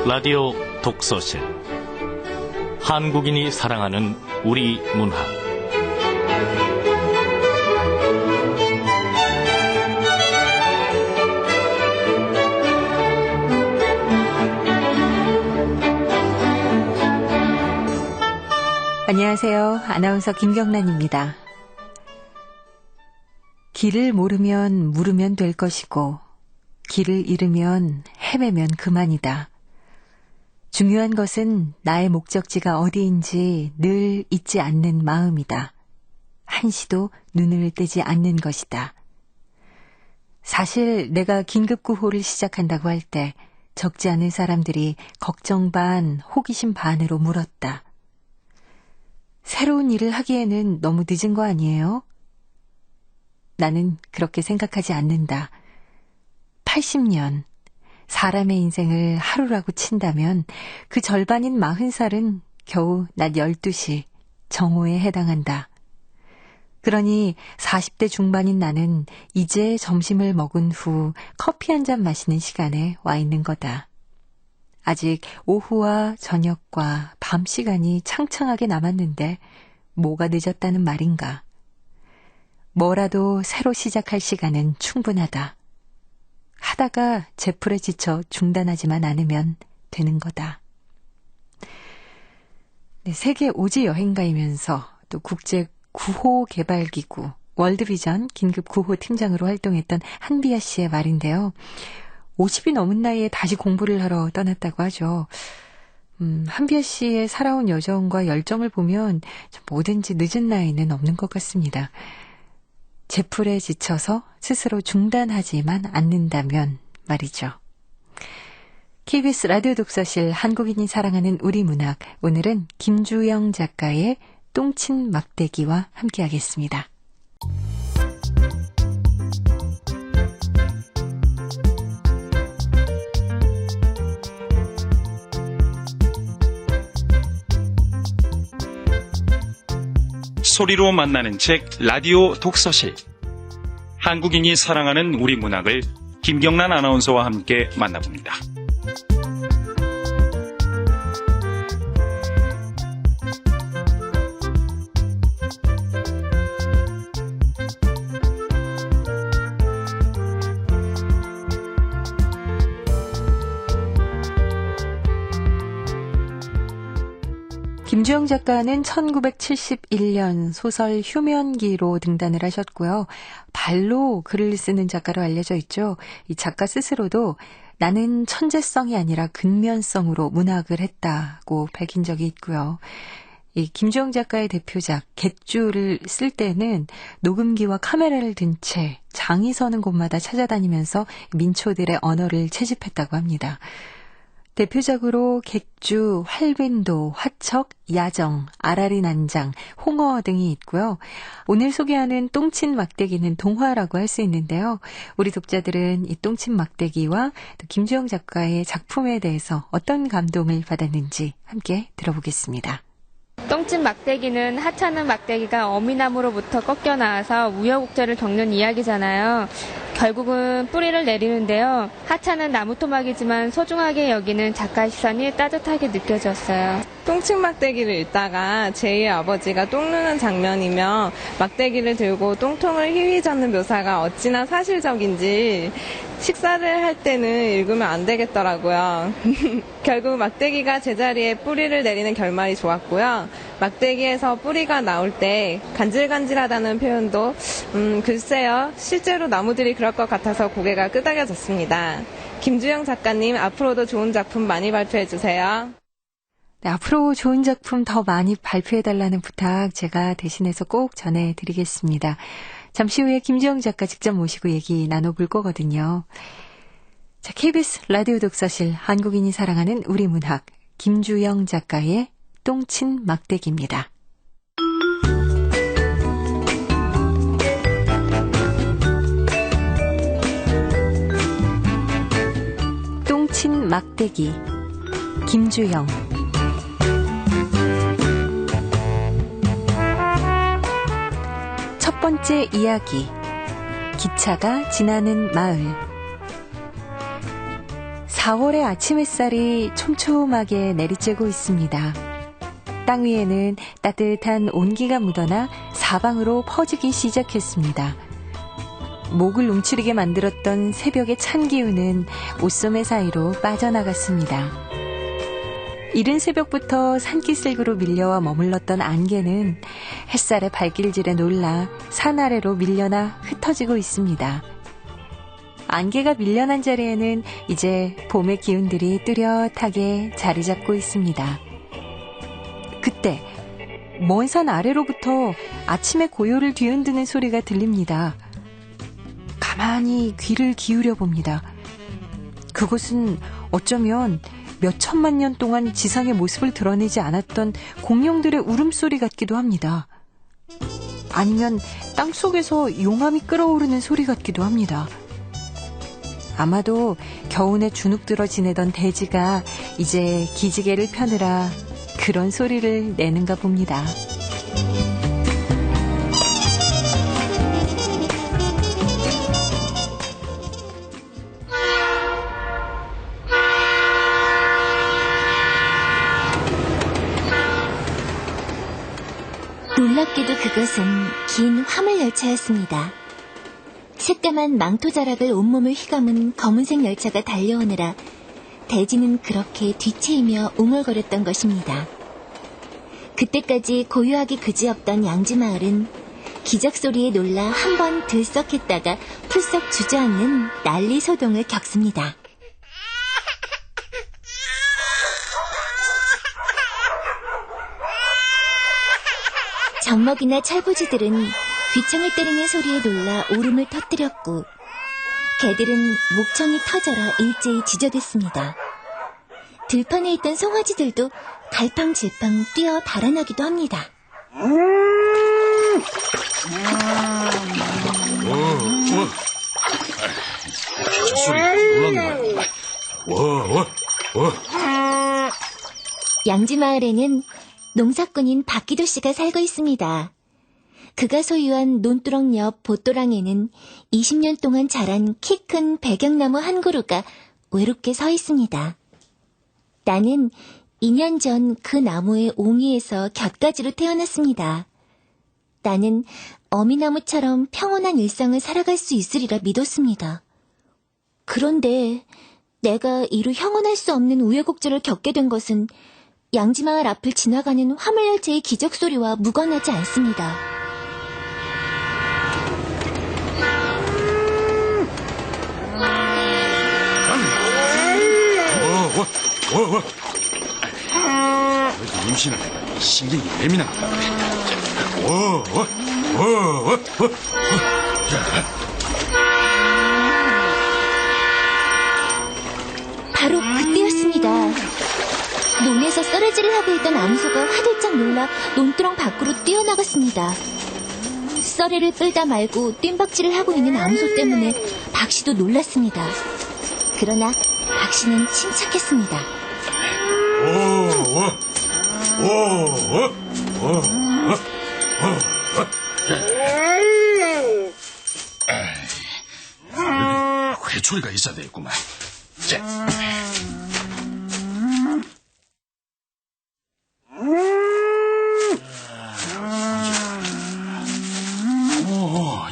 라디오 독서실 한국인이 사랑하는 우리 문학 안녕하세요. 아나운서 김경란입니다. 길을 모르면 물으면 될 것이고 길을 잃으면 헤매면 그만이다. 중요한 것은 나의 목적지가 어디인지 늘 잊지 않는 마음이다. 한시도 눈을 떼지 않는 것이다. 사실 내가 긴급구호를 시작한다고 할 때 적지 않은 사람들이 걱정 반, 호기심 반으로 물었다. 새로운 일을 하기에는 너무 늦은 거 아니에요? 나는 그렇게 생각하지 않는다. 80년, 사람의 인생을 하루라고 친다면 그 절반인 40살은 겨우 낮 12시, 정오에 해당한다. 그러니 40대 중반인 나는 이제 점심을 먹은 후 커피 한 잔 마시는 시간에 와 있는 거다. 아직 오후와 저녁과 밤 시간이 창창하게 남았는데 뭐가 늦었다는 말인가. 뭐라도 새로 시작할 시간은 충분하다. 하다가 제풀에 지쳐 중단하지만 않으면 되는 거다. 네, 세계 오지 여행가이면서 또 국제 구호 개발기구 월드비전 긴급 구호 팀장으로 활동했던 한비아 씨의 말인데요. 50이 넘은 나이에 다시 공부를 하러 떠났다고 하죠. 한비아 씨의 살아온 여정과 열정을 보면 뭐든지 늦은 나이는 없는 것 같습니다. 제풀에 지쳐서 스스로 중단하지만 않는다면 말이죠. KBS 라디오 독서실 한국인이 사랑하는 우리 문학, 오늘은 김주영 작가의 똥친 막대기와 함께하겠습니다. 소리로 만나는 책 라디오 독서실. 한국인이 사랑하는 우리 문학을 김경란 아나운서와 함께 만나봅니다. 김주영 작가는 1971년 소설 휴면기로 등단을 하셨고요. 발로 글을 쓰는 작가로 알려져 있죠. 이 작가 스스로도 나는 천재성이 아니라 근면성으로 문학을 했다고 밝힌 적이 있고요. 이 김주영 작가의 대표작 갯줄을 쓸 때는 녹음기와 카메라를 든 채 장이 서는 곳마다 찾아다니면서 민초들의 언어를 채집했다고 합니다. 대표작으로 객주, 활빈도, 화척, 야정, 아라리 난장, 홍어 등이 있고요. 오늘 소개하는 똥친 막대기는 동화라고 할 수 있는데요. 우리 독자들은 이 똥친 막대기와 또 김주영 작가의 작품에 대해서 어떤 감동을 받았는지 함께 들어보겠습니다. 똥친 막대기는 하찮은 막대기가 어미나무로부터 꺾여 나와서 우여곡절을 겪는 이야기잖아요. 결국은 뿌리를 내리는데요. 하찮은 나무토막이지만 소중하게 여기는 작가의 시선이 따뜻하게 느껴졌어요. 똥친 막대기를 읽다가 제2의 아버지가 똥 누는 장면이며 막대기를 들고 똥통을 휘휘젓는 묘사가 어찌나 사실적인지 식사를 할 때는 읽으면 안 되겠더라고요. 결국 막대기가 제자리에 뿌리를 내리는 결말이 좋았고요. 막대기에서 뿌리가 나올 때 간질간질하다는 표현도 글쎄요. 실제로 나무들이 그럴 것 같아서 고개가 끄덕여졌습니다. 김주영 작가님 앞으로도 좋은 작품 많이 발표해 주세요. 네, 앞으로 좋은 작품 더 많이 발표해달라는 부탁 제가 대신해서 꼭 전해드리겠습니다. 잠시 후에 김주영 작가 직접 모시고 얘기 나눠볼 거거든요. 자, KBS 라디오 독서실 한국인이 사랑하는 우리 문학 김주영 작가의 똥친 막대기입니다. 똥친 막대기 김주영. 첫 번째 이야기. 기차가 지나는 마을. 4월의 아침 햇살이 촘촘하게 내리쬐고 있습니다. 땅 위에는 따뜻한 온기가 묻어나 사방으로 퍼지기 시작했습니다. 목을 움츠리게 만들었던 새벽의 찬 기운은 옷소매 사이로 빠져나갔습니다. 이른 새벽부터 산기슭으로 밀려와 머물렀던 안개는 햇살의 발길질에 놀라 산 아래로 밀려나 흩어지고 있습니다. 안개가 밀려난 자리에는 이제 봄의 기운들이 뚜렷하게 자리 잡고 있습니다. 그때 먼 산 아래로부터 아침의 고요를 뒤흔드는 소리가 들립니다. 가만히 귀를 기울여 봅니다. 그곳은 어쩌면 몇 천만 년 동안 지상의 모습을 드러내지 않았던 공룡들의 울음소리 같기도 합니다. 아니면 땅속에서 용암이 끓어오르는 소리 같기도 합니다. 아마도 겨우내 주눅들어 지내던 대지가 이제 기지개를 펴느라 그런 소리를 내는가 봅니다. 놀랍게도 그것은 긴 화물열차였습니다. 새까만 망토자락을 온몸을 휘감은 검은색 열차가 달려오느라 대지는 그렇게 뒤채이며 웅얼거렸던 것입니다. 그때까지 고요하기 그지없던 양지마을은 기적소리에 놀라 한번 들썩했다가 풀썩 주저앉는 난리소동을 겪습니다. 젖먹이나 철부지들은 귀청을 때리는 소리에 놀라 울음을 터뜨렸고 개들은 목청이 터져라 일제히 지저댔습니다. 들판에 있던 송아지들도 갈팡질팡 뛰어 달아나기도 합니다. 저 소리 놀랐네. 양지마을에는 농사꾼인 박기도 씨가 살고 있습니다. 그가 소유한 논두렁 옆 봇도랑에는 20년 동안 자란 키 큰 백양나무 한 그루가 외롭게 서 있습니다. 나는 2년 전 그 나무의 옹이에서 곁가지로 태어났습니다. 나는 어미나무처럼 평온한 일상을 살아갈 수 있으리라 믿었습니다. 그런데 내가 이루 형언할 수 없는 우여곡절을 겪게 된 것은 양지마을 앞을 지나가는 화물열차의 기적소리와 무관하지 않습니다. 임신을 해가 신경이 예민한가. 바로 그때였습니다. 논에서 썰어질을 하고 있던 암소가 화들짝 놀라 논두렁 밖으로 뛰어나갔습니다. 썰애를 끌다 말고 뜀박질을 하고 있는 암소 때문에 박씨도 놀랐습니다. 그러나 박씨는 침착했습니다. 회초리가 있어야 되겠구만.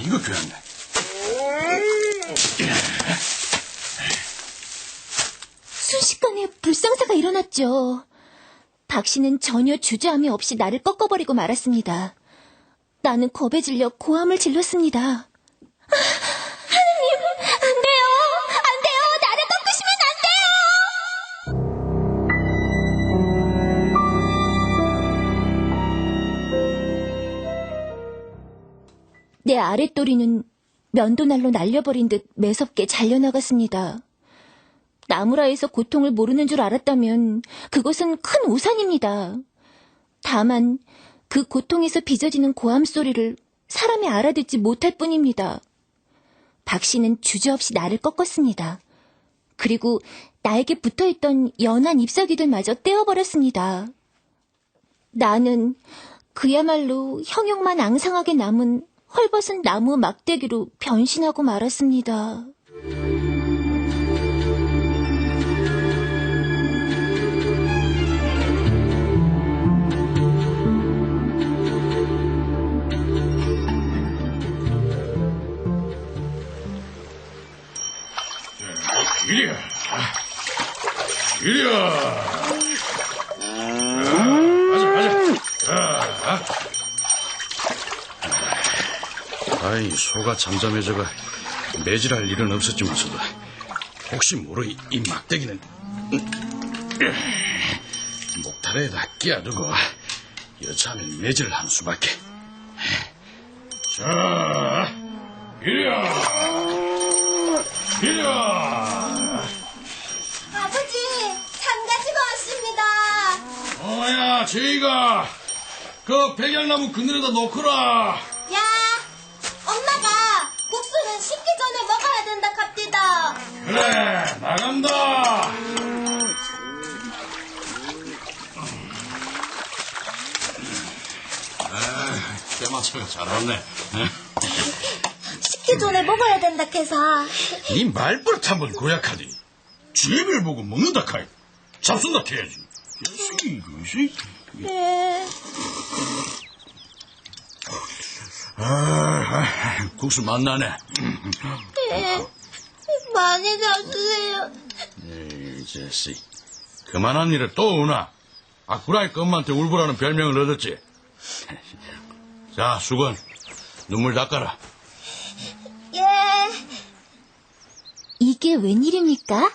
이거 괜찮네. 순식간에 불상사가 일어났죠. 박씨는 전혀 주저함이 없이 나를 꺾어버리고 말았습니다. 나는 겁에 질려 고함을 질렀습니다. 하느님, 안 돼요! 안 돼요! 나를 꺾으시면 안 돼요! 내 아랫도리는 면도날로 날려버린 듯 매섭게 잘려나갔습니다. 나무라에서 고통을 모르는 줄 알았다면 그것은 큰 오산입니다. 다만 그 고통에서 빚어지는 고함 소리를 사람이 알아듣지 못할 뿐입니다. 박씨는 주저없이 나를 꺾었습니다. 그리고 나에게 붙어있던 연한 잎사귀들마저 떼어버렸습니다. 나는 그야말로 형용만 앙상하게 남은 헐벗은 나무 막대기로 변신하고 말았습니다. 이리야. 이리야. 가자. 아이, 소가 잠잠해져가 매질할 일은 없었지만서도 혹시 모르 이 막대기는 목타래에다 끼워두고 여차하면 매질을 한 수밖에. 자, 이리야. 아버지, 상 가지고 왔습니다. 어야, 제이가 그 백양나무 그늘에다 놓거라. 야, 엄마가 국수는 식기 전에 먹어야 된다 갑디다. 그래, 나간다. 때맞춰가 잘 왔네. 식기 전에 먹어야 된다 해서. 이 말버릇 한번 고약하디. 주임을 보고 먹는다 카이. 잡순다 해야지. 이것이. 네. 국수 맛나네. 네. 많이 잡수세요. 이 자식. 그만한 일에 또 오나. 아쿠라이 껌한테 울보라는 별명을 얻었지. 자, 수건. 눈물 닦아라. 예. 이게 웬일입니까?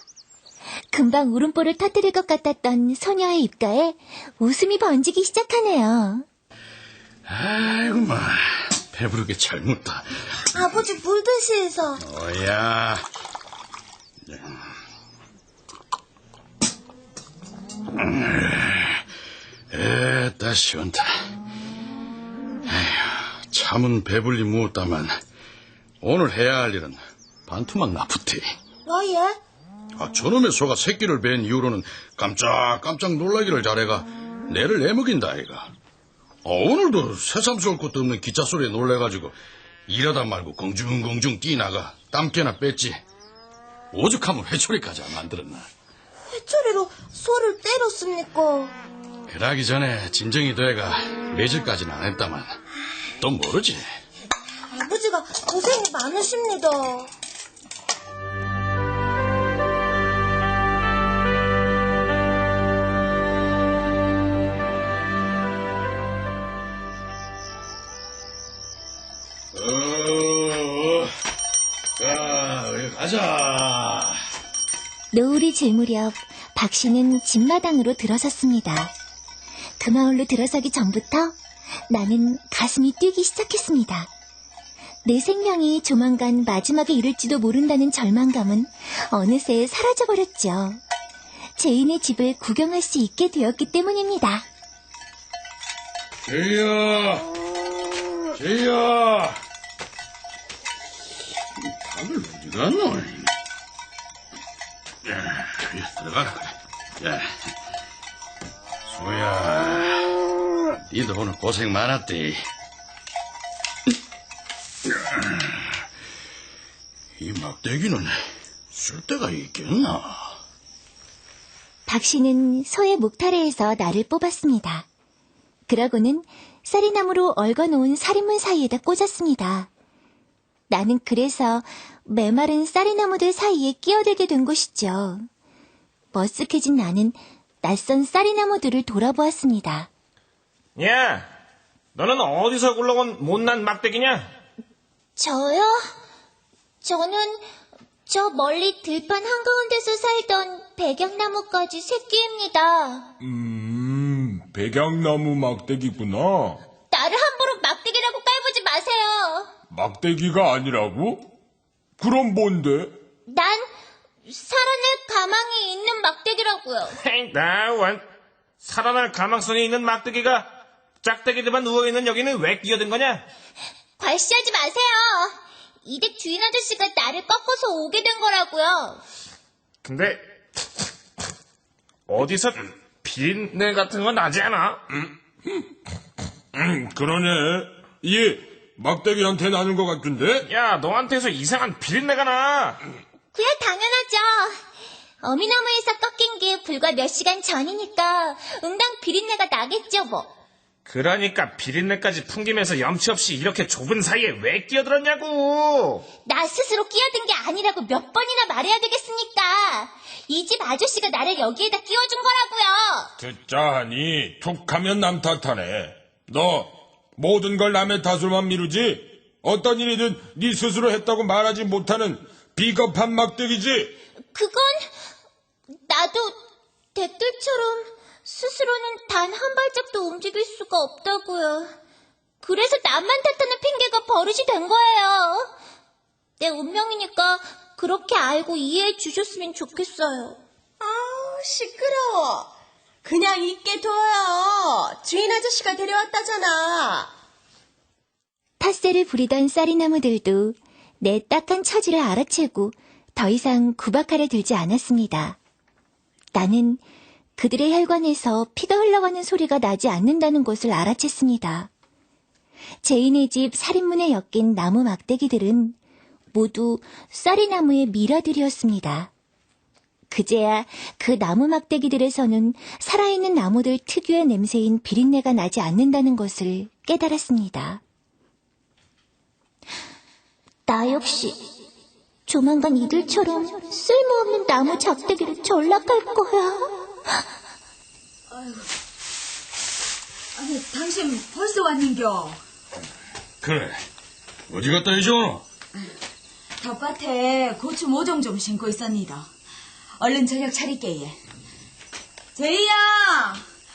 금방 울음보를 터뜨릴 것 같았던 소녀의 입가에 웃음이 번지기 시작하네요. 아이고, 마. 배부르게 잘 묻다. 아버지 물 드시해서. 뭐야. 에따 시원타. 에휴, 참은 배불리 무었다만 오늘 해야 할 일은 반투만 나쁘대. 왜? 저놈의 소가 새끼를 뵌 이후로는 깜짝 놀라기를 잘해가 내를 내먹인다 아이가. 오늘도 새삼 쏠 것도 없는 기차 소리에 놀래가지고 일하다 말고 공중공중 뛰나가 땀깨나 뺐지. 오죽하면 회초리까지 안 만들었나. 회초리로 소를 때렸습니까? 그러기 전에 진정이 돼가 매질까지는 안 했다만 또 모르지. 아버지가 고생이 많으십니다. 자, 여기 가자. 노을이 질 무렵 박 씨는 집마당으로 들어섰습니다. 그 마을로 들어서기 전부터 나는 가슴이 뛰기 시작했습니다. 내 생명이 조만간 마지막에 이를지도 모른다는 절망감은 어느새 사라져버렸죠. 제인의 집을 구경할 수 있게 되었기 때문입니다. 제이야. 다들 어디 갔노? 야, 들어가라. 야, 소야, 니도 오늘 고생 많았디. 이 막대기는 쓸데가 있겠나? 박 씨는 소의 목타래에서 나를 뽑았습니다. 그러고는 쌀이나무로 얽어놓은 살인문 사이에다 꽂았습니다. 나는 그래서 메마른 쌀이나무들 사이에 끼어들게 된 것이죠. 머쓱해진 나는 낯선 쌀이나무들을 돌아보았습니다. 야, 너는 어디서 굴러온 못난 막대기냐? 저요? 저는 저 멀리 들판 한가운데서 살던 백양나무까지 새끼입니다. 백양나무 막대기구나. 나를 함부로 막대기라고 깔보지 마세요. 막대기가 아니라고? 그럼 뭔데? 난 살아날 가망이 있는 막대기라고요. 헤이, 나원. 살아날 가망성이 있는 막대기가 짝대기들만 누워있는 여기는 왜 끼어든 거냐? 괄시하지 마세요. 이댁 주인 아저씨가 나를 꺾어서 오게 된 거라고요. 근데 어디서 비린내 같은 건 나지 않아? 그러네. 얘 막대기한테 나는 것 같은데? 야, 너한테서 이상한 비린내가 나. 그야 당연하죠. 어미나무에서 꺾인 게 불과 몇 시간 전이니까 응당 비린내가 나겠죠 뭐. 그러니까 비린내까지 풍기면서 염치 없이 이렇게 좁은 사이에 왜 끼어들었냐고. 나 스스로 끼어든 게 아니라고 몇 번이나 말해야 되겠습니까? 이 집 아저씨가 나를 여기에다 끼워준 거라고요. 듣자 하니 툭하면 남 탓하네. 너 모든 걸 남의 탓으로만 미루지? 어떤 일이든 네 스스로 했다고 말하지 못하는 비겁한 막대기지? 그건 나도 댓글처럼 스스로는 단 한 발짝도 움직일 수가 없다고요. 그래서 남만 탓하는 핑계가 버릇이 된 거예요. 내 운명이니까 그렇게 알고 이해해 주셨으면 좋겠어요. 아우, 시끄러워. 그냥 있게 둬요. 주인 아저씨가 데려왔다잖아. 텃세를 부리던 쌀이나무들도 내 딱한 처지를 알아채고 더 이상 구박하려 들지 않았습니다. 나는 그들의 혈관에서 피가 흘러가는 소리가 나지 않는다는 것을 알아챘습니다. 제인의 집 살인문에 엮인 나무 막대기들은 모두 쌀이나무의 미라들이었습니다. 그제야 그 나무 막대기들에서는 살아있는 나무들 특유의 냄새인 비린내가 나지 않는다는 것을 깨달았습니다. 나 역시 조만간 이들처럼 쓸모없는 나무 작대기로 전락할 거야. 아니, 당신 벌써 왔는겨? 그래. 어디 갔다 이제 오노? 텃밭에 고추 모종 좀 심고 있었니다. 얼른 저녁 차릴게, 얘. 제이야,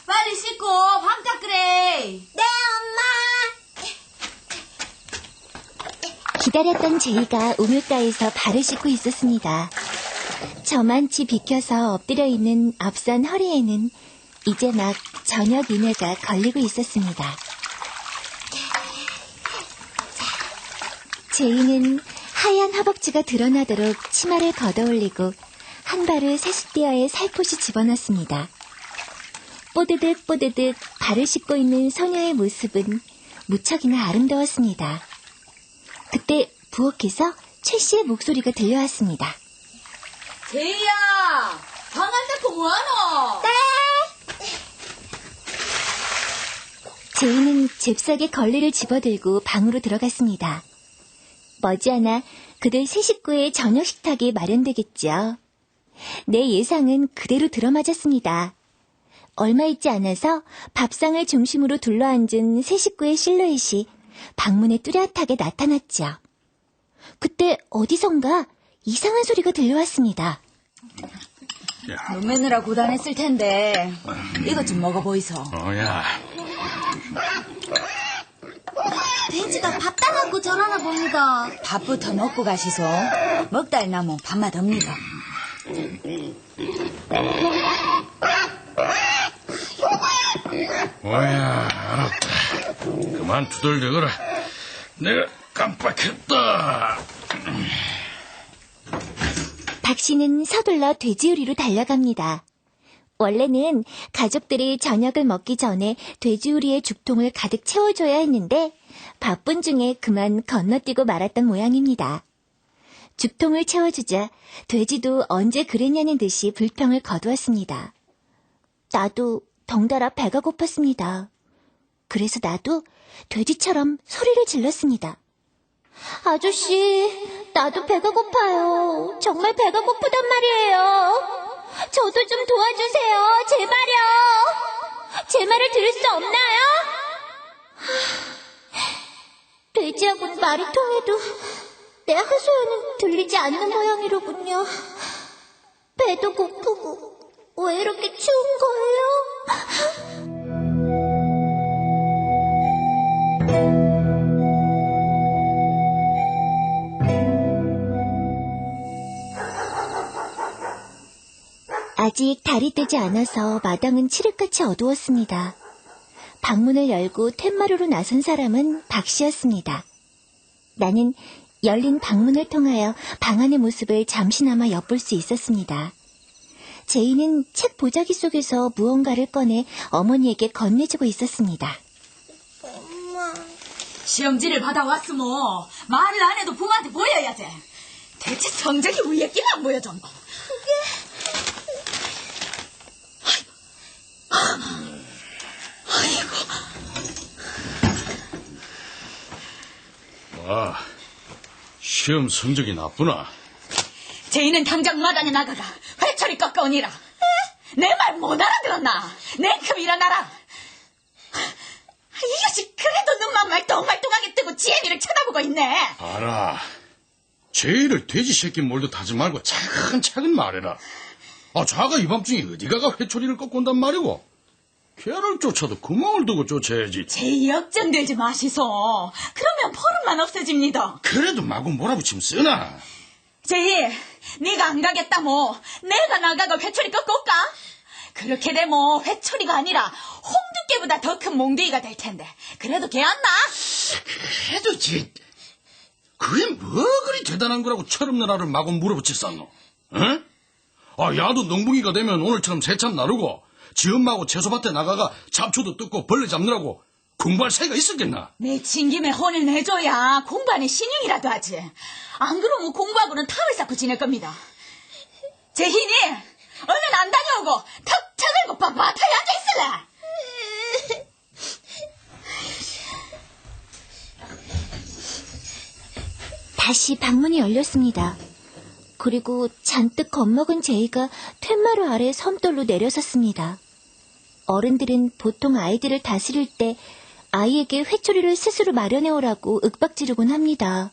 빨리 씻고 밥 닦으래. 네, 엄마. 기다렸던 제이가 우물가에서 발을 씻고 있었습니다. 저만치 비켜서 엎드려 있는 앞선 허리에는 이제 막 저녁 이내가 걸리고 있었습니다. 제이는 하얀 허벅지가 드러나도록 치마를 걷어올리고 한 발을 세숫대야에 살포시 집어넣습니다. 뽀드득 뽀드득 발을 씻고 있는 소녀의 모습은 무척이나 아름다웠습니다. 그때 부엌에서 최 씨의 목소리가 들려왔습니다. 제이야, 방 안 닦고 뭐하노? 네. 제이는 잽싸게 걸레를 집어들고 방으로 들어갔습니다. 머지않아 그들 세 식구의 저녁 식탁이 마련되겠죠. 내 예상은 그대로 들어맞았습니다. 얼마 있지 않아서 밥상을 중심으로 둘러앉은 세 식구의 실루엣이 방문에 뚜렷하게 나타났죠. 그때 어디선가 이상한 소리가 들려왔습니다. 눈 매느라 고단했을 텐데 이것 좀 먹어보이소. 야. 돼지가 밥 따갖고 저러나 봅니다. 밥부터 먹고 가시소. 먹다 나면 밥맛 없니다. 알았다. 그만 투덜대거라. 내가 깜빡했다. 박 씨는 서둘러 돼지우리로 달려갑니다. 원래는 가족들이 저녁을 먹기 전에 돼지우리의 죽통을 가득 채워줘야 했는데 바쁜 중에 그만 건너뛰고 말았던 모양입니다. 죽통을 채워주자 돼지도 언제 그랬냐는 듯이 불평을 거두었습니다. 나도 덩달아 배가 고팠습니다. 그래서 나도 돼지처럼 소리를 질렀습니다. 아저씨, 나도 배가 고파요. 정말 배가 고프단 말이에요. 저도 좀 도와주세요. 제발요. 제 말을 들을 수 없나요? 돼지하고는 말이 통해도 내 하소연은 들리지 않는 모양이로군요. 배도 고프고 왜 이렇게 추운 거예요? 아직 달이 뜨지 않아서 마당은 칠흑같이 어두웠습니다. 방문을 열고 툇마루로 나선 사람은 박 씨였습니다. 나는 열린 방문을 통하여 방 안의 모습을 잠시나마 엿볼 수 있었습니다. 제이는 책 보자기 속에서 무언가를 꺼내 어머니에게 건네주고 있었습니다. 엄마. 시험지를 받아왔으모 말을 안 해도 부모한테 보여야지. 대체 성적이 왜 얘기만 보여줬노? 아이고. 아, 시험 성적이 나쁘나? 제이는 당장 마당에 나가가 회초리 꺾어오니라. 내 말 못 알아들었나? 냉큼 일어나라. 이 자식 그래도 눈만 말똥말똥하게 뜨고 지혜미를 쳐다보고 있네. 알아. 제이를 돼지 새끼 몰듯 하지 말고 차근차근 말해라. 아, 자가 이 밤중에 어디가가 회초리를 꺾고 온단 말이고. 걔를 쫓아도 구멍을 두고 쫓아야지. 제이 역정들지 마시소. 그러면 포름만 없어집니다. 그래도 마구 몰아붙이면 쓰나. 제이, 네가 안 가겠다 뭐 내가 나가가 회초리 꺾고 올까? 그렇게 되면 회초리가 아니라 홍두깨보다 더 큰 몽둥이가 될 텐데 그래도 걔 안 나? 그래도 그게 뭐 그리 대단한 거라고 철없는 알을 마구 물어붙일 쌌노? 응? 아, 야도 농붕이가 되면 오늘처럼 새참 나르고 지 엄마하고 채소밭에 나가가 잡초도 뜯고 벌레 잡느라고 공부할 사이가 있었겠나? 내친 김에 혼을 내줘야 공부하는 신용이라도 하지. 안 그러면 공부하고는 탑을 쌓고 지낼 겁니다. 제희니 얼른 안 다녀오고 턱 쳐들고 빳빳하게 앉아있을래. 다시 방문이 열렸습니다. 그리고 잔뜩 겁먹은 제이가 퇴마루 아래 섬돌로 내려섰습니다. 어른들은 보통 아이들을 다스릴 때 아이에게 회초리를 스스로 마련해오라고 윽박지르곤 합니다.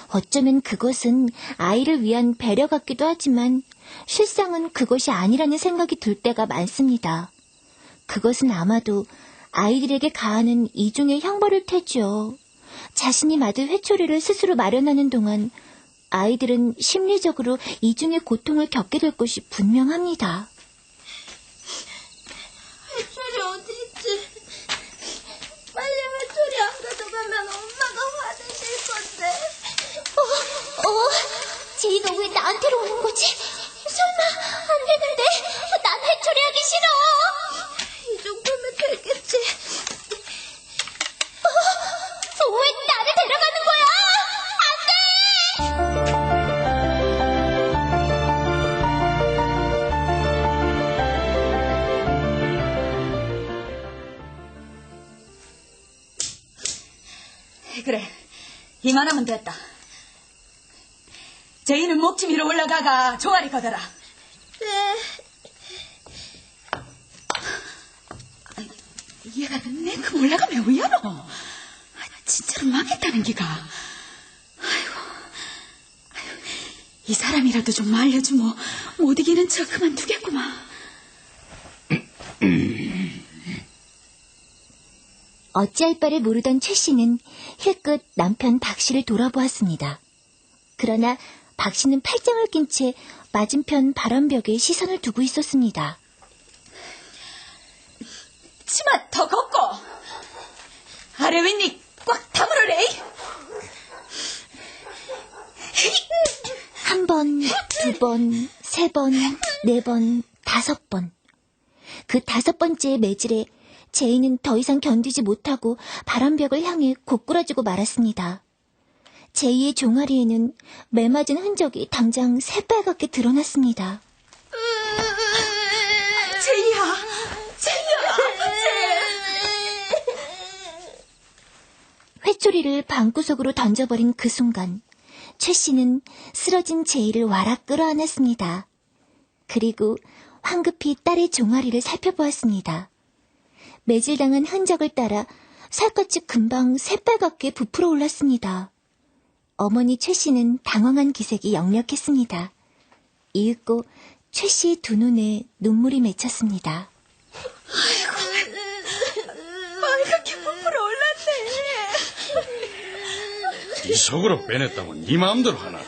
어쩌면 그것은 아이를 위한 배려 같기도 하지만 실상은 그것이 아니라는 생각이 들 때가 많습니다. 그것은 아마도 아이들에게 가하는 이중의 형벌일 테죠. 자신이 맞을 회초리를 스스로 마련하는 동안 아이들은 심리적으로 이중의 고통을 겪게 될 것이 분명합니다. 회초리 어디 있지? 빨리 회초리 안 가져가면 엄마가 화내실 건데. 제이가 왜 나한테로 오는 거지? 설마 안 되는데. 난 회초리 하기 싫어. 이 정도면 되겠지. 왜 나를 데려가는 거야? 그래, 이만하면 됐다. 제이는 목침 위로 올라가가 종아리 걷어라. 네. 얘가 내그 올라가면 왜 열어? 진짜로 막겠다는 기가. 아이고, 이 사람이라도 좀 말려주면 못 이기는 척 그만두겠구만. 어찌할 바를 모르던 최 씨는 힐끗 남편 박 씨를 돌아보았습니다. 그러나 박 씨는 팔짱을 낀 채 맞은편 바람벽에 시선을 두고 있었습니다. 치마 더 걷고 아래 윗니 꽉 다물어래. 한 번, 두 번, 세 번, 네 번, 5번. 그 5번째의 매질에 제이는 더 이상 견디지 못하고 바람벽을 향해 고꾸라지고 말았습니다. 제이의 종아리에는 매맞은 흔적이 당장 새빨갛게 드러났습니다. 제이야. 회초리를 방구석으로 던져버린 그 순간 최 씨는 쓰러진 제이를 와락 끌어안았습니다. 그리고 황급히 딸의 종아리를 살펴보았습니다. 매질당한 흔적을 따라 살갗이 금방 새빨갛게 부풀어 올랐습니다. 어머니 최 씨는 당황한 기색이 역력했습니다. 이윽고 최 씨 두 눈에 눈물이 맺혔습니다. 빨갛게 부풀어 올랐네. 이 속으로 빼냈다고 네 마음대로 하나.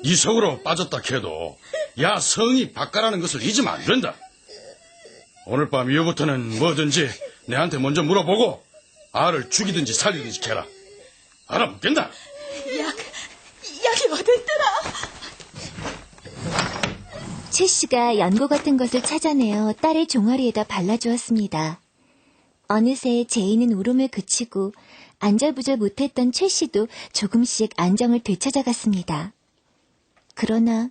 이 속으로 빠졌다 해도 야 성이 바꿔라는 것을 잊으면 안 된다. 오늘 밤 이후부터는 뭐든지 내한테 먼저 물어보고 알을 죽이든지 살리든지 해라. 알아먹겠나? 약이 어딨더라? 최 씨가 연고 같은 것을 찾아내어 딸의 종아리에다 발라주었습니다. 어느새 제이는 울음을 그치고 안절부절 못했던 최 씨도 조금씩 안정을 되찾아갔습니다. 그러나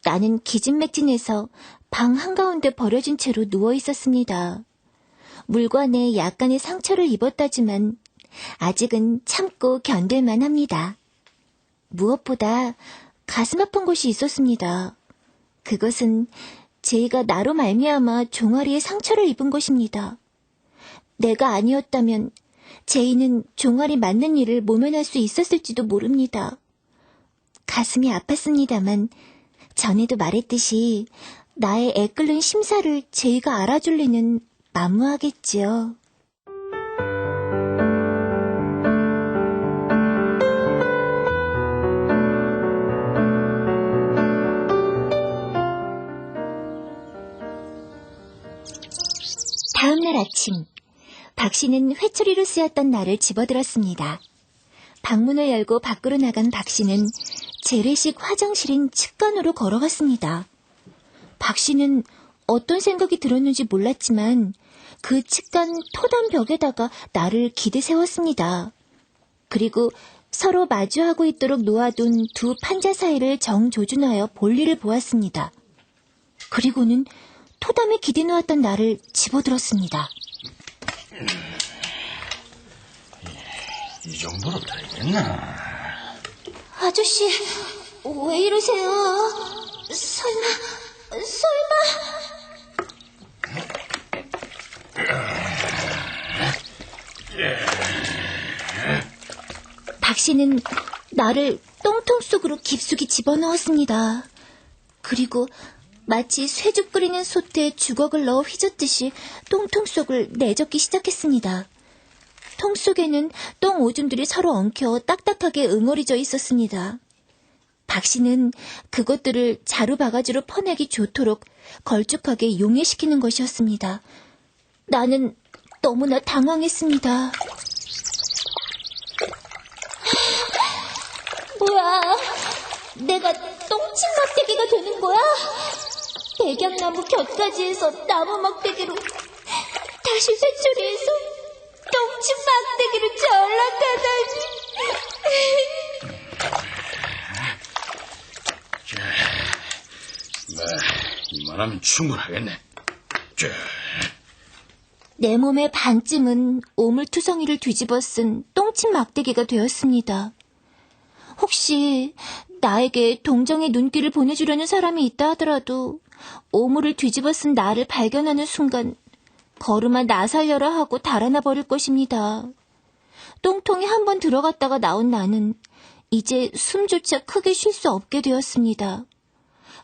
나는 기진맥진해서 방 한가운데 버려진 채로 누워 있었습니다. 물관에 약간의 상처를 입었다지만 아직은 참고 견딜만 합니다. 무엇보다 가슴 아픈 곳이 있었습니다. 그것은 제이가 나로 말미암아 종아리에 상처를 입은 것입니다. 내가 아니었다면 제이는 종아리 맞는 일을 모면할 수 있었을지도 모릅니다. 가슴이 아팠습니다만 전에도 말했듯이 나의 애끓는 심사를 제이가 알아줄 리는 만무하겠지요. 다음 날 아침, 박 씨는 회초리로 쓰였던 날을 집어들었습니다. 방문을 열고 밖으로 나간 박 씨는 재래식 화장실인 측간으로 걸어갔습니다. 박 씨는 어떤 생각이 들었는지 몰랐지만 그 측간 토단 벽에다가 나를 기대 세웠습니다. 그리고 서로 마주하고 있도록 놓아둔 두 판자 사이를 정조준하여 볼일을 보았습니다. 그리고는 토담에 기대 놓았던 나를 집어들었습니다. 이 정도로 되겠나? 아저씨, 왜 이러세요? 설마... 박 씨는 나를 똥통 속으로 깊숙이 집어넣었습니다. 그리고 마치 쇠죽 끓이는 솥에 주걱을 넣어 휘젓듯이 똥통 속을 내젓기 시작했습니다. 통 속에는 똥 오줌들이 서로 엉켜 딱딱하게 응어리져 있었습니다. 박 씨는 그것들을 자루 바가지로 퍼내기 좋도록 걸쭉하게 용해시키는 것이었습니다. 나는 너무나 당황했습니다. 뭐야, 내가 똥침 막대기가 되는 거야? 백양나무 곁가지에서 나무 막대기로, 다시 쇠초리에서 똥침 막대기로 전락하다니. 이만하면 충분하겠네. 내 몸의 반쯤은 오물투성이를 뒤집어 쓴 똥침 막대기가 되었습니다. 혹시 나에게 동정의 눈길을 보내주려는 사람이 있다 하더라도 오물을 뒤집어 쓴 나를 발견하는 순간 걸음아 나 살려라 하고 달아나 버릴 것입니다. 똥통에 한번 들어갔다가 나온 나는 이제 숨조차 크게 쉴 수 없게 되었습니다.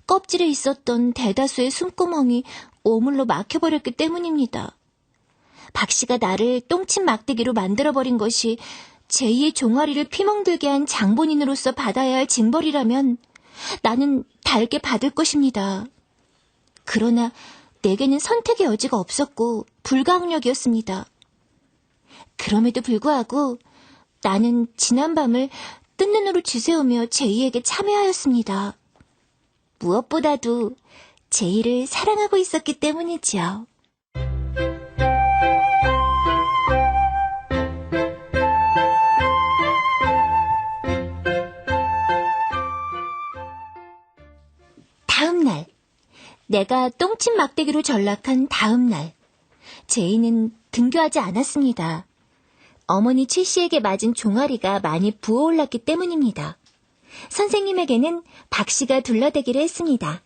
껍질에 있었던 대다수의 숨구멍이 오물로 막혀버렸기 때문입니다. 박 씨가 나를 똥침 막대기로 만들어버린 것이 제2의 종아리를 피멍들게 한 장본인으로서 받아야 할 징벌이라면 나는 달게 받을 것입니다. 그러나 내게는 선택의 여지가 없었고 불가항력이었습니다. 그럼에도 불구하고 나는 지난 밤을 뜬 눈으로 지새우며 제이에게 참여하였습니다. 무엇보다도 제이를 사랑하고 있었기 때문이지요. 다음 날, 내가 똥침 막대기로 전락한 다음 날, 제이는 등교하지 않았습니다. 어머니 최 씨에게 맞은 종아리가 많이 부어올랐기 때문입니다. 선생님에게는 박 씨가 둘러대기를 했습니다.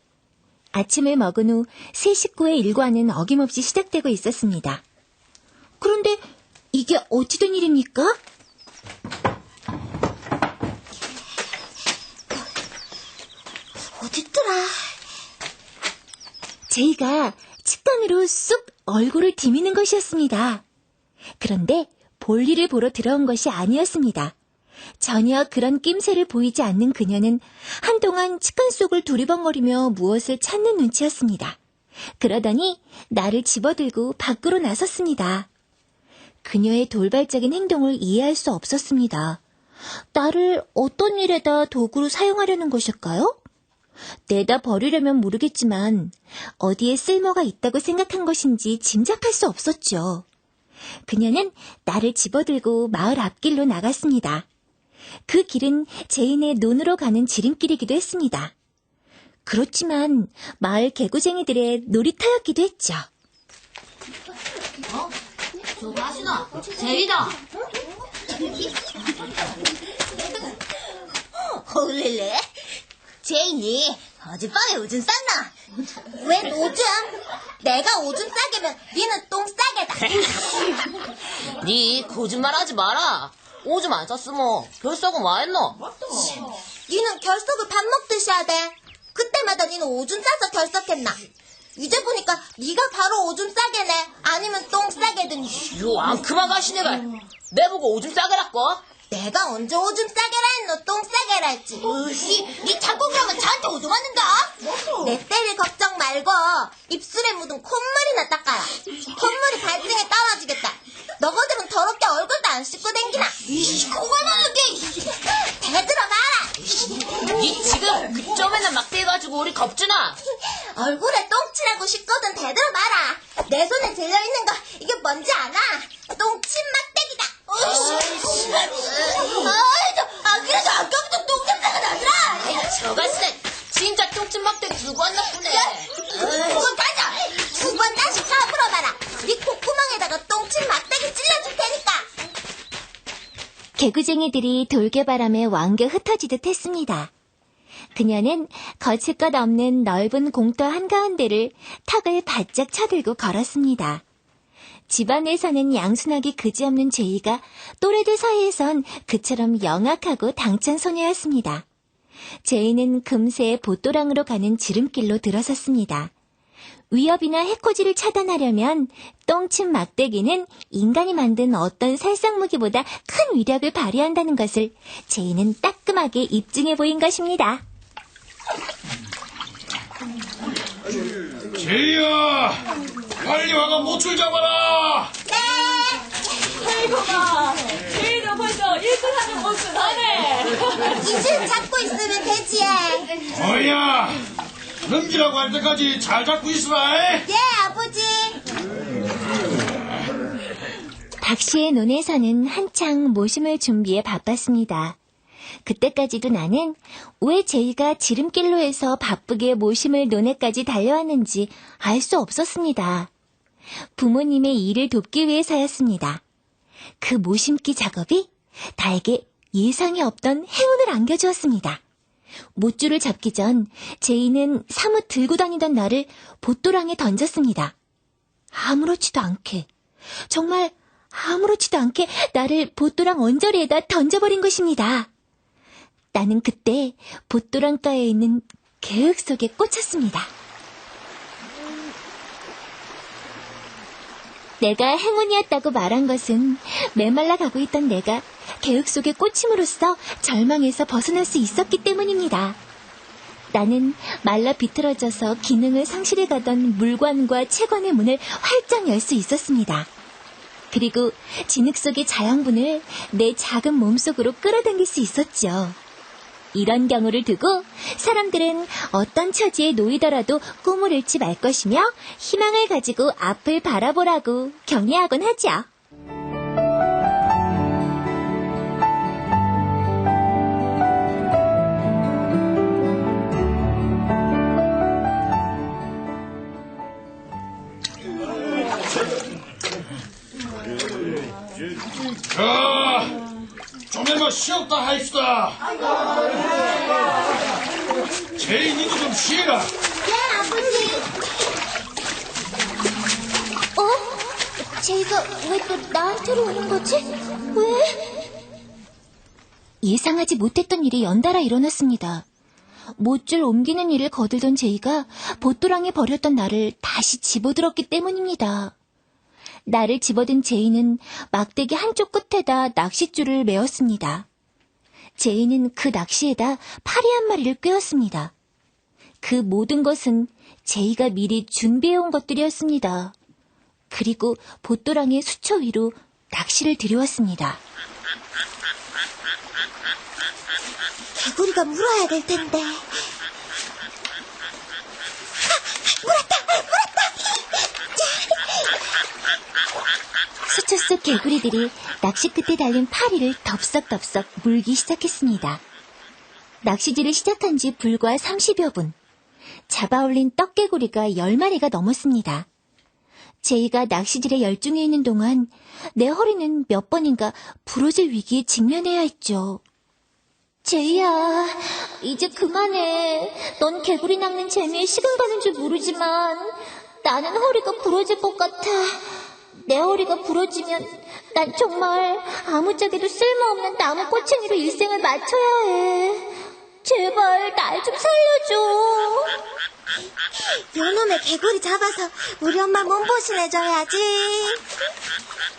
아침을 먹은 후 새 식구의 일과는 어김없이 시작되고 있었습니다. 그런데 이게 어찌 된 일입니까? 어딨더라? 제이가 측간으로 쑥 얼굴을 디미는 것이었습니다. 그런데 볼일을 보러 들어온 것이 아니었습니다. 전혀 그런 낌새를 보이지 않는 그녀는 한동안 측간 속을 두리번거리며 무엇을 찾는 눈치였습니다. 그러더니 나를 집어들고 밖으로 나섰습니다. 그녀의 돌발적인 행동을 이해할 수 없었습니다. 나를 어떤 일에다 도구로 사용하려는 것일까요? 내다 버리려면 모르겠지만 어디에 쓸모가 있다고 생각한 것인지 짐작할 수 없었죠. 그녀는 나를 집어들고 마을 앞길로 나갔습니다. 그 길은 제인의 논으로 가는 지름길이기도 했습니다. 그렇지만 마을 개구쟁이들의 놀이터였기도 했죠. 저거 하시나? 제이다. 홀릴래? 제인이 어젯밤에 오줌 쌌나? 웬 오줌? 내가 오줌 싸게면 니는 똥 싸게다. 니 거짓말하지 마라. 오줌 안 쌌으면 결석은 와 했노? 니는 결석을 밥 먹듯이 하대. 그때마다 니는 오줌 싸서 결석했나? 이제 보니까 니가 바로 오줌 싸게네. 아니면 똥 싸게든지. 요 앙큼한 가시네가 내보고 오줌 싸게라고? 내가 언제 오줌 싸게라 했노? 똥 싸게라 했지. 으씨, 니 자꾸 그러면 저한테 오줌 맞는다. 내 때릴 걱정 말고 입술에 묻은 콧물이나 닦아라. 콧물이 발등에 떨어지겠다. 너희들은 더럽게 얼굴도 안 씻고 댕기나? 이씨, 코가 나게. 대들어 마라. 니 지금 그점에는 막대 가지고 우리 겁주나? 얼굴에 똥칠하고 싶거든. 대들어 마라. 내 손에 들려있는 거 이게 뭔지 아나? 똥침 막대기다. 으이씨. 그래서 아까부터 똥냄새가 나더라. 저가시네 진짜 똥집 막대 두고 왔나 보네. 그건 가자. 두 번 다시 까불어봐라. 네 콧구멍에다가 똥침 막대기 찔러줄 테니까. 개구쟁이들이 돌개바람에 왕겨 흩어지듯 했습니다. 그녀는 거칠 것 없는 넓은 공터 한가운데를 턱을 바짝 쳐들고 걸었습니다. 집안에서는 양순하기 그지없는 제이가 또래들 사이에선 그처럼 영악하고 당찬 소녀였습니다. 제이는 금세 보또랑으로 가는 지름길로 들어섰습니다. 위협이나 해코지를 차단하려면 똥침 막대기는 인간이 만든 어떤 살상무기보다 큰 위력을 발휘한다는 것을 제이는 따끔하게 입증해 보인 것입니다. 제이야, 빨리 와가 모출 잡아라. 아이고가 제이도 벌써 일꾼하는 모습 하네. 이제 잡고 있으면 되지. 어이야, 넘기라고 할 때까지 잘 잡고 있어라. 예, 아버지. 박씨의 논에서는 한창 모심을 준비에 바빴습니다. 그때까지도 나는 왜 제이가 지름길로 해서 바쁘게 모심을 논에까지 달려왔는지 알 수 없었습니다. 부모님의 일을 돕기 위해서였습니다. 그 모심기 작업이 나에게 예상이 없던 행운을 안겨주었습니다. 못줄을 잡기 전 제이는 사뭇 들고 다니던 나를 보또랑에 던졌습니다. 아무렇지도 않게, 정말 아무렇지도 않게 나를 보또랑 언저리에다 던져버린 것입니다. 나는 그때 보또랑가에 있는 계획 속에 꽂혔습니다. 내가 행운이었다고 말한 것은 메말라 가고 있던 내가 계획 속에 꽂힘으로써 절망에서 벗어날 수 있었기 때문입니다. 나는 말라 비틀어져서 기능을 상실해가던 물관과 채관의 문을 활짝 열 수 있었습니다. 그리고 진흙 속의 자양분을 내 작은 몸속으로 끌어당길 수 있었죠. 이런 경우를 두고 사람들은 어떤 처지에 놓이더라도 꿈을 잃지 말 것이며 희망을 가지고 앞을 바라보라고 격려하곤 하죠. 좀만 쉬었다 하입시다. 제인이도 좀 쉬어라. 예, 아버지. 제이가 왜 또 나한테로 오는 거지? 왜? 예상하지 못했던 일이 연달아 일어났습니다. 못줄 옮기는 일을 거들던 제이가 보또랑에 버렸던 나를 다시 집어들었기 때문입니다. 나를 집어든 제이는 막대기 한쪽 끝에다 낚싯줄을 메었습니다. 제이는 그 낚시에다 파리 한 마리를 꿰었습니다. 그 모든 것은 제이가 미리 준비해온 것들이었습니다. 그리고 보또랑의 수초 위로 낚시를 들여왔습니다. 개구리가 물어야 될 텐데. 수초 속 개구리들이 낚시 끝에 달린 파리를 덥석덥석 물기 시작했습니다. 낚시질을 시작한 지 불과 30여 분. 잡아올린 떡개구리가 10마리가 넘었습니다. 제이가 낚시질에 열중해 있는 동안 내 허리는 몇 번인가 부러질 위기에 직면해야 했죠. 제이야, 이제 그만해. 넌 개구리 낚는 재미에 시간 가는 줄 모르지만 나는 허리가 부러질 것 같아. 내 허리가 부러지면 난 정말 아무짝에도 쓸모없는 나무 꼬챙이로 일생을 마쳐야 해. 제발 날 좀 살려줘. 요놈의 개구리 잡아서 우리 엄마 몸보신 해줘야지.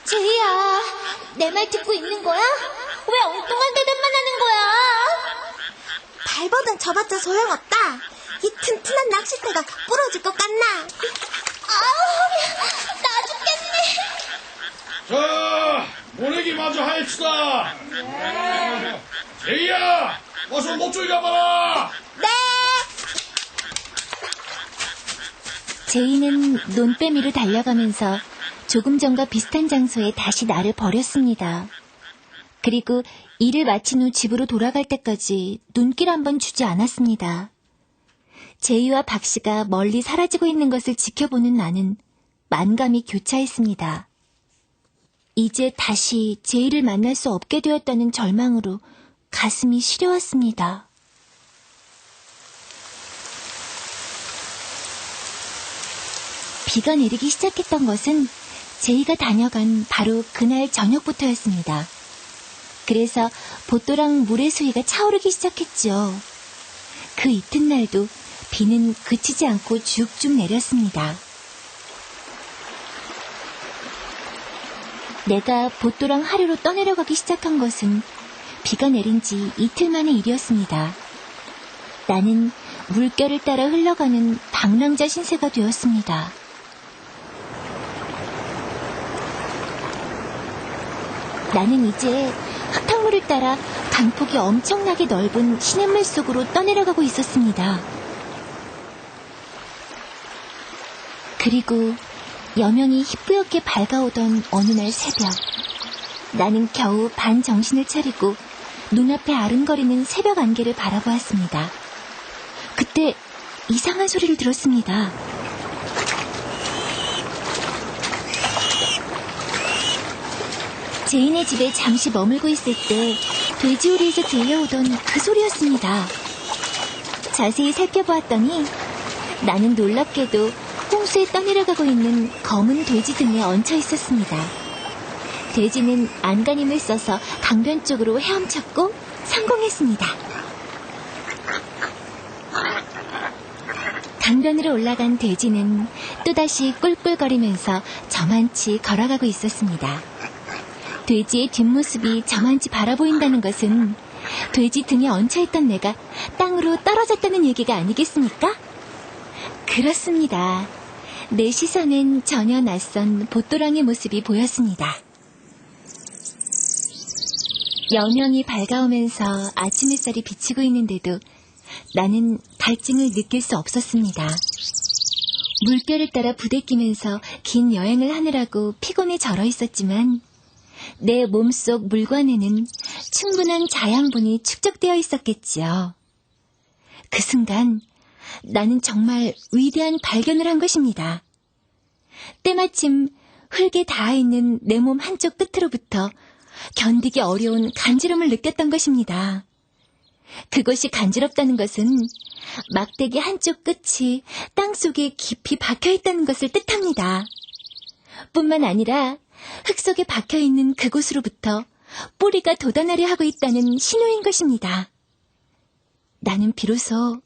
제이야, 내 말 듣고 있는 거야? 왜 엉뚱한 대답만 하는 거야? 발버둥 쳐봤자 소용없다. 이 튼튼한 낚싯대가 부러질 것 같나? 아우, 나 죽겠네. 자, 모내기 마저 하입시다. 제이야, 어서 목줄 잡아라. 네. 제이는 논빼미로 달려가면서 조금 전과 비슷한 장소에 다시 나를 버렸습니다. 그리고 일을 마친 후 집으로 돌아갈 때까지 눈길 한 번 주지 않았습니다. 제이와 박씨가 멀리 사라지고 있는 것을 지켜보는 나는 만감이 교차했습니다. 이제 다시 제이를 만날 수 없게 되었다는 절망으로 가슴이 시려웠습니다. 비가 내리기 시작했던 것은 제이가 다녀간 바로 그날 저녁부터였습니다. 그래서 보또랑 물의 수위가 차오르기 시작했죠. 그 이튿날도 비는 그치지 않고 쭉쭉 내렸습니다. 내가 보또랑 하류로 떠내려가기 시작한 것은 비가 내린 지 이틀 만의 일이었습니다. 나는 물결을 따라 흘러가는 방랑자 신세가 되었습니다. 나는 이제 흙탕물을 따라 강폭이 엄청나게 넓은 시냇물 속으로 떠내려가고 있었습니다. 그리고 여명이 희뿌옇게 밝아오던 어느 날 새벽, 나는 겨우 반 정신을 차리고 눈앞에 아른거리는 새벽 안개를 바라보았습니다. 그때 이상한 소리를 들었습니다. 제인의 집에 잠시 머물고 있을 때 돼지우리에서 들려오던 그 소리였습니다. 자세히 살펴보았더니 나는 놀랍게도 홍수에 떠내려가고 있는 검은 돼지 등에 얹혀 있었습니다. 돼지는 안간힘을 써서 강변 쪽으로 헤엄쳤고 성공했습니다. 강변으로 올라간 돼지는 또다시 꿀꿀거리면서 저만치 걸어가고 있었습니다. 돼지의 뒷모습이 저만치 바라보인다는 것은 돼지 등에 얹혀있던 내가 땅으로 떨어졌다는 얘기가 아니겠습니까? 그렇습니다. 내 시선엔 전혀 낯선 보또랑의 모습이 보였습니다. 여명이 밝아오면서 아침 햇살이 비치고 있는데도 나는 갈증을 느낄 수 없었습니다. 물결을 따라 부대끼면서 긴 여행을 하느라고 피곤에 절어 있었지만 내 몸속 물관에는 충분한 자양분이 축적되어 있었겠지요. 그 순간 나는 정말 위대한 발견을 한 것입니다. 때마침 흙에 닿아있는 내 몸 한쪽 끝으로부터 견디기 어려운 간지럼을 느꼈던 것입니다. 그것이 간지럽다는 것은 막대기 한쪽 끝이 땅속에 깊이 박혀있다는 것을 뜻합니다. 뿐만 아니라 흙 속에 박혀있는 그곳으로부터 뿌리가 돋아나려 하고 있다는 신호인 것입니다. 나는 비로소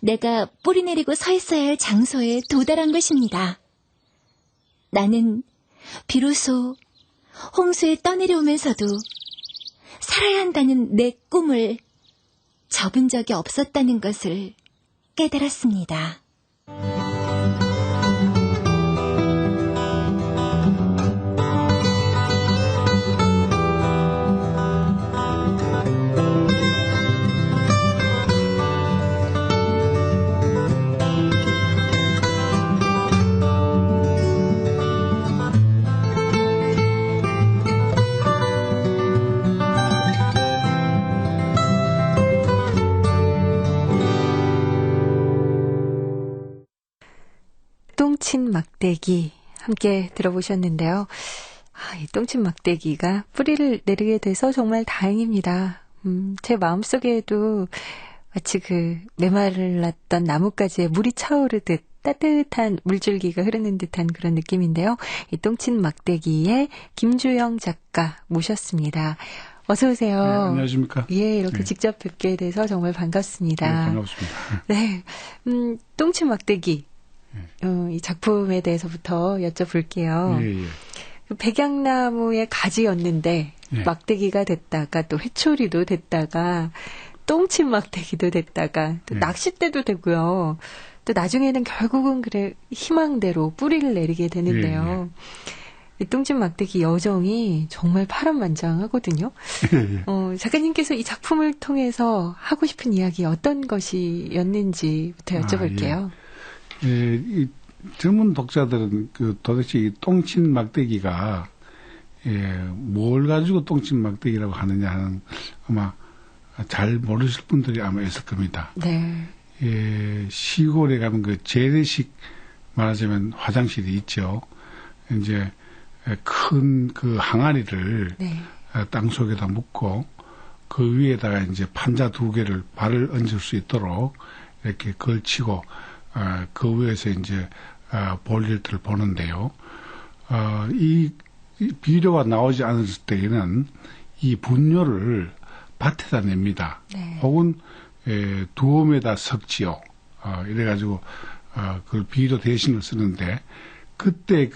내가 뿌리 내리고 서 있어야 할 장소에 도달한 것입니다. 나는 비로소 홍수에 떠내려오면서도 살아야 한다는 내 꿈을 접은 적이 없었다는 것을 깨달았습니다. 똥친 막대기, 함께 들어보셨는데요. 이 똥침 막대기가 뿌리를 내리게 돼서 정말 다행입니다. 제 마음속에도 마치 그 메말랐던 나뭇가지에 물이 차오르듯 따뜻한 물줄기가 흐르는 듯한 그런 느낌인데요. 이 똥침 막대기의 김주영 작가 모셨습니다. 어서 오세요. 네, 안녕하십니까. 예, 이렇게 네. 직접 뵙게 돼서 정말 반갑습니다. 네, 반갑습니다. 네, 똥침 막대기 이 작품에 대해서부터 여쭤볼게요. 예, 예. 그 백양나무의 가지였는데 예. 막대기가 됐다가 또 회초리도 됐다가 똥침 막대기도 됐다가 또 예. 낚싯대도 되고요. 또 나중에는 결국은 그래 희망대로 뿌리를 내리게 되는데요. 이 똥침 막대기 여정이 정말 파란만장하거든요. 작가님께서 이 작품을 통해서 하고 싶은 이야기 어떤 것이었는지부터 여쭤볼게요. 이 젊은 독자들은 도대체 이 똥침 막대기가 뭘 가지고 똥침 막대기라고 하느냐 하는 아마 잘 모르실 분들이 아마 있을 겁니다. 네. 시골에 가면 그 재래식 말하자면 화장실이 있죠. 이제 큰 그 항아리를 네. 땅 속에다 묻고 그 위에다가 이제 판자 2개를 발을 얹을 수 있도록 이렇게 걸치고 그 위에서 이제 볼일들을 보는데요. 이 비료가 나오지 않았을 때에는 이 분뇨를 밭에다 냅니다. 네. 혹은 두엄에다 섞지요. 이래가지고 그 비료 대신을 쓰는데 그때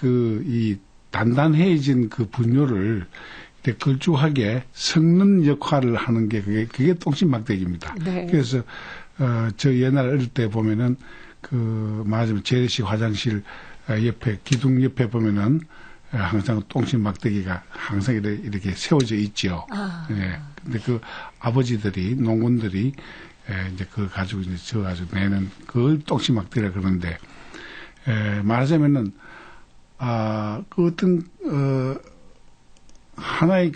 이 단단해진 그 분뇨를 이렇게 걸쭉하게 섞는 역할을 하는 게 그게 똥침 막대기입니다. 네. 그래서 저 옛날 어릴 때 보면은 말하자면 재래식 화장실 옆에 기둥 옆에 보면은 항상 똥침 막대기가 항상 이렇게 세워져 있죠. 예. 근데 그 아버지들이 농군들이 이제 그걸 가지고 이제 져가지고 내는 그걸 똥침 막대기라 그러는데 말하자면은 그 어떤 하나의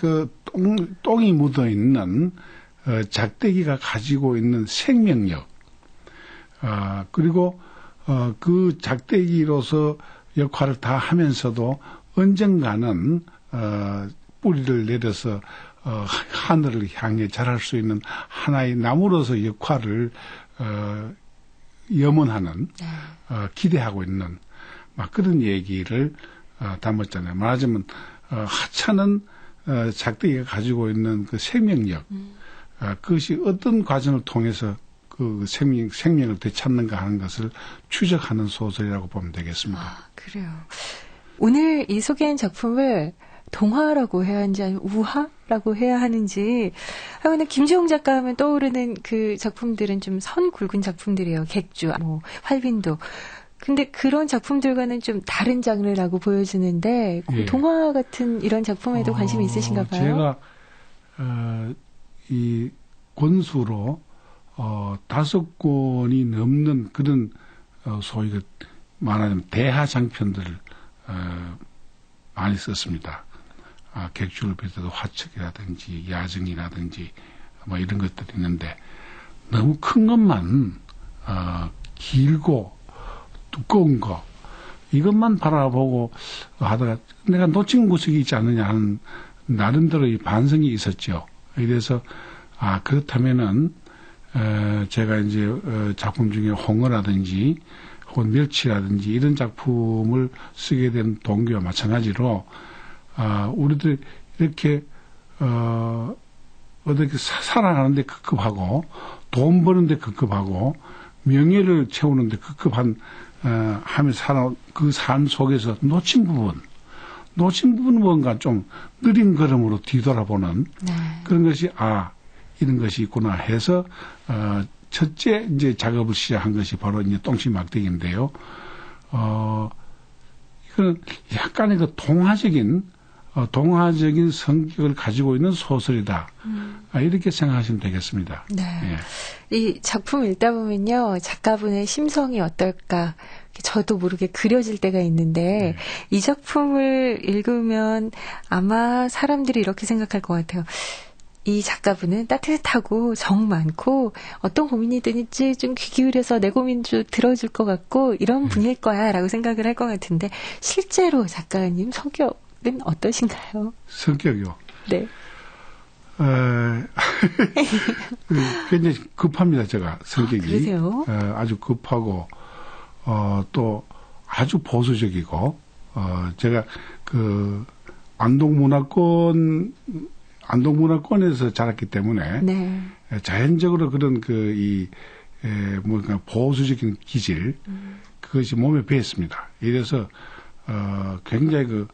똥이 묻어 있는 작대기가 가지고 있는 생명력 그리고 그 작대기로서 역할을 다 하면서도 언젠가는 뿌리를 내려서 하늘을 향해 자랄 수 있는 하나의 나무로서 역할을 염원하는 기대하고 있는 막 그런 얘기를 담았잖아요. 말하자면 하찮은 작대기가 가지고 있는 그 생명력 그것이 어떤 과정을 통해서 그 생명을 되찾는가 하는 것을 추적하는 소설이라고 보면 되겠습니다. 그래요. 오늘 이 소개한 작품을 동화라고 해야 하는지 아니면 우화라고 해야 하는지 하여간 김주영 작가 하면 떠오르는 그 작품들은 좀 선 굵은 작품들이에요. 객주, 활빈도. 근데 그런 작품들과는 좀 다른 장르라고 보여지는데 동화 같은 이런 작품에도 관심이 있으신가 봐요. 제가 이 권수로 5권이 넘는 그런 소위 말하자면 대하 장편들을 많이 썼습니다. 객주를 비롯해서 화척이라든지 야정이라든지 뭐 이런 것들이 있는데 너무 큰 것만 길고 두꺼운 거 이것만 바라보고 하다가 내가 놓친 구석이 있지 않느냐 하는 나름대로의 반성이 있었죠. 이래서 그렇다면은 제가 이제 작품 중에 홍어라든지 혹은 멸치라든지 이런 작품을 쓰게 된 동기와 마찬가지로 우리들 이렇게 어떻게 살아가는데 급급하고 돈 버는데 급급하고 명예를 채우는데 급급한 하며 살아온 그 삶 속에서 놓친 부분은 뭔가 좀 느린 걸음으로 뒤돌아보는 그런 것이 이런 것이 있구나 해서 첫째 이제 작업을 시작한 것이 바로 이제 똥침 막대기인데요. 이거는 약간의 그 동화적인 성격을 가지고 있는 소설이다. 이렇게 생각하시면 되겠습니다. 네. 예. 이 작품 읽다 보면요. 작가분의 심성이 어떨까 저도 모르게 그려질 때가 있는데 이 작품을 읽으면 아마 사람들이 이렇게 생각할 것 같아요. 이 작가분은 따뜻하고 정 많고 어떤 고민이 드는지 좀 귀 기울여서 내 고민 좀 들어줄 것 같고 이런 분일 거야 라고 생각을 할 것 같은데 실제로 작가님 성격은 어떠신가요? 성격이요? 네. 굉장히 급합니다, 제가 성격이. 그러세요? 아주 급하고 또 아주 보수적이고 제가 그 안동문화권에서 자랐기 때문에 네. 자연적으로 그런 뭔가 보수적인 기질 그것이 몸에 배었습니다. 이래서 굉장히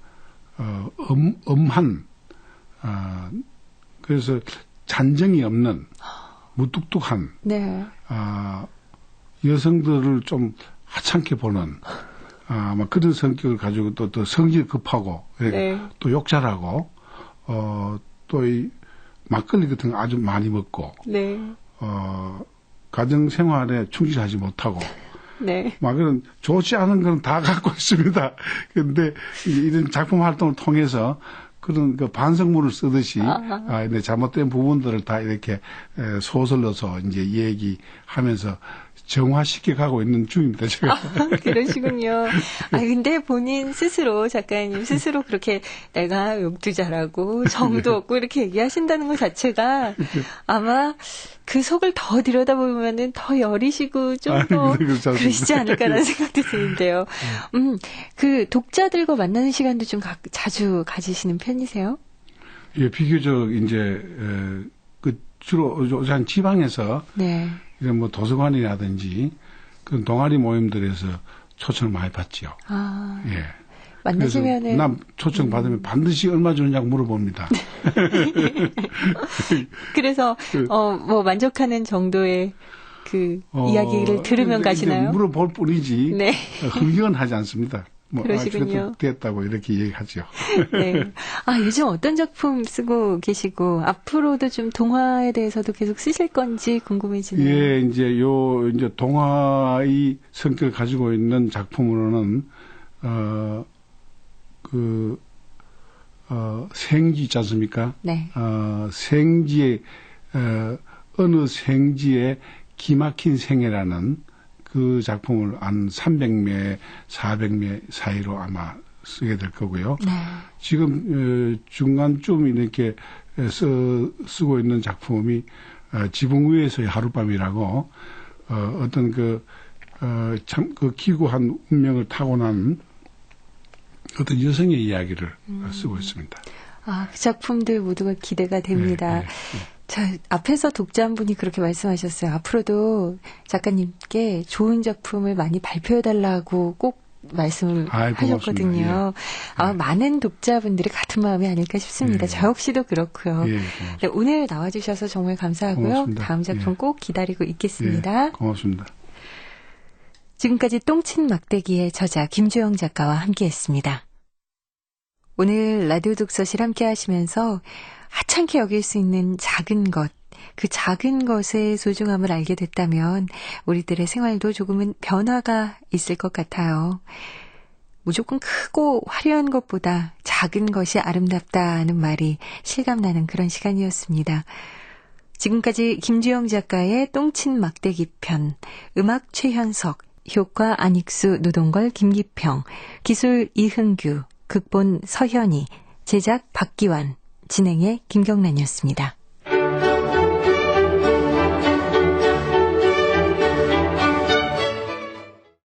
엄한 그래서 잔정이 없는 무뚝뚝한 네. 여성들을 좀 하찮게 보는 막 그런 성격을 가지고 또 성질 급하고 네. 또 욕 잘하고 또 이 막걸리 같은 거 아주 많이 먹고 네. 가정 생활에 충실하지 못하고 네. 막 그런 좋지 않은 건 다 갖고 있습니다. 그런데 이런 작품 활동을 통해서 그런 그 반성문을 쓰듯이 내 잘못된 부분들을 다 이렇게 소설로서 이제 얘기하면서 정화시켜 가고 있는 중입니다, 제가. 그러시군요. 근데 본인 스스로, 작가님 스스로 그렇게 내가 욕도 잘하고 정도 없고 이렇게 얘기하신다는 것 자체가 아마 그 속을 더 들여다보면은 더 여리시고 좀 더 그러시지 않을까라는 생각도 드는데요. 그 독자들과 만나는 시간도 좀 자주 가지시는 편이세요? 예, 비교적 이제 주로 한 지방에서 네. 이런 뭐 도서관이라든지 그런 동아리 모임들에서 초청을 많이 받지요. 예. 만나시면은 남 초청 받으면 반드시 얼마 주느냐고 물어봅니다. 그래서 뭐 만족하는 정도의 그 이야기를 들으면 가시나요? 물어볼 뿐이지. 네. 흥견하지 않습니다. 그러시군요. 됐다고 이렇게 얘기하죠. 네. 요즘 어떤 작품 쓰고 계시고 앞으로도 좀 동화에 대해서도 계속 쓰실 건지 궁금해지네요. 예, 이제 동화의 성격을 가지고 있는 작품으로는 생지 있지 않습니까? 네. 생지의 어느 생지의 기막힌 생애라는 그 작품을 한 300매, 400매 사이로 아마 쓰게 될 거고요. 네. 지금 중간쯤 이렇게 쓰고 있는 작품이 지붕 위에서의 하룻밤이라고 어떤 참 기구한 운명을 타고난 어떤 여성의 이야기를 쓰고 있습니다. 그 작품들 모두가 기대가 됩니다. 네. 자, 앞에서 독자 한 분이 그렇게 말씀하셨어요. 앞으로도 작가님께 좋은 작품을 많이 발표해달라고 꼭 말씀을 하셨거든요. 많은 독자분들이 같은 마음이 아닐까 싶습니다. 저 역시도 그렇고요. 네, 오늘 나와주셔서 정말 감사하고요. 고맙습니다. 다음 작품 꼭 기다리고 있겠습니다. 고맙습니다. 지금까지 똥친 막대기의 저자 김주영 작가와 함께했습니다. 오늘 라디오 독서실 함께 하시면서 하찮게 여길 수 있는 작은 것, 그 작은 것의 소중함을 알게 됐다면 우리들의 생활도 조금은 변화가 있을 것 같아요. 무조건 크고 화려한 것보다 작은 것이 아름답다는 말이 실감나는 그런 시간이었습니다. 지금까지 김주영 작가의 똥친 막대기 편, 음악 최현석, 효과 안익수, 노동걸, 김기평, 기술 이흥규, 극본 서현희, 제작 박기환, 진행의 김경란이었습니다.